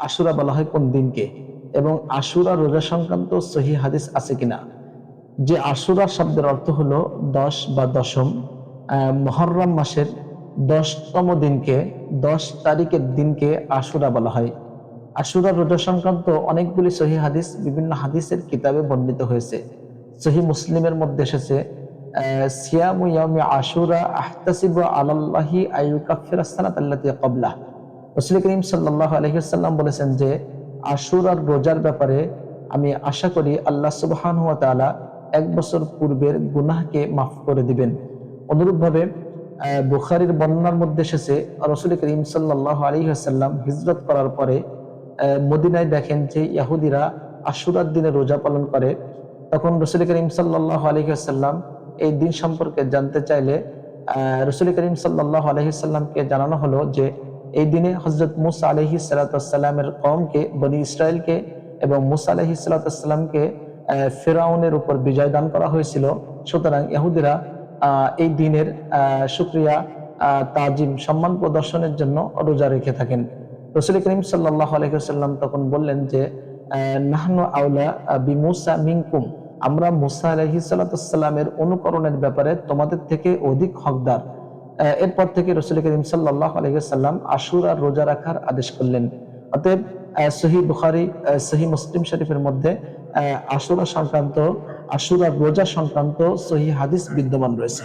আশুরা বলা হয় কোন দিনকে, এবং আশুরা রোজা সংক্রান্ত সহিহ হাদিস আছে কিনা। যে আশুরা শব্দের অর্থ হলো 10 বা দশম। মুহররম মাসের 10তম দিনকে, 10 তারিখের দিনকে আশুরা বলা হয়। আশুরা রোজা সংক্রান্ত অনেকগুলি সহিহ হাদিস বিভিন্ন হাদিসের কিতাবে বর্ণিত হয়েছে। সহিহ মুসলিমের মধ্যে এসেছে সিয়ামু ইয়াউমি আশুরা আহতাসিবু আলাল্লাহি আইয়ুকাফিরা সানাতাল্লাতী ক্বাবলাহ। রাসূল করিম সাল্লাল্লাহু আলাইহি ওয়াসাল্লাম বলেছেন যে আশুরার রোজার ব্যাপারে আমি আশা করি আল্লাহ সুবহানাহু ওয়া তাআলা 1 বছর পূর্বের গুনাহকে মাফ করে দিবেন। অনুরূপভাবে বুখারীর বর্ণনার মধ্যে এসেছে রাসূল করিম সাল্লাল্লাহু আলাইহি ওয়াসাল্লাম হিজরত করার পরে মদিনায় দেখেন যে ইহুদিরা আশুরার দিনে রোজা পালন করে। তখন রাসূল করিম সাল্লাল্লাহু আলাইহি ওয়াসাল্লাম এই দিন সম্পর্কে জানতে চাইলে রাসূল করিম সাল্লাল্লাহু আলাইহি ওয়াসাল্লামকে জানানো হলো যে এই দিনে হযরত মূসা আলাইহিস সালাতু ওয়াস সালামের কওমকে, বনি ইসরাইলকে এবং মূসা আলাইহিস সালাতু ওয়াস সালামকে ফিরআউনের উপর বিজয় দান করা হয়েছিল। সুতরাং ইহুদিরা এই দিনের শুকরিয়া, তাজিম, সম্মান প্রদর্শনের জন্য রোজা রেখে থাকেন। রাসূল করিম সাল্লাল্লাহু আলাইহি ওয়াসাল্লাম তখন বললেন যে নাহনু আউলা বিমূসা মিনকুম, আমরা মূসা আলাইহিস সালাতু ওয়াস সালামের অনুকরণের ব্যাপারে তোমাদের থেকে অধিক হকদার। এরপর থেকে রাসূল করিম সাল্লাল্লাহু আলাইহি ওয়াসাল্লাম আশুরার রোজা রাখার আদেশ করলেন। অতএব সহিহ বুখারী, সহিহ মুসলিম শরীফের মধ্যে আশুরা সংক্রান্ত, আশুরার রোজা সংক্রান্ত সহিহ হাদিস বিদ্যমান রয়েছে।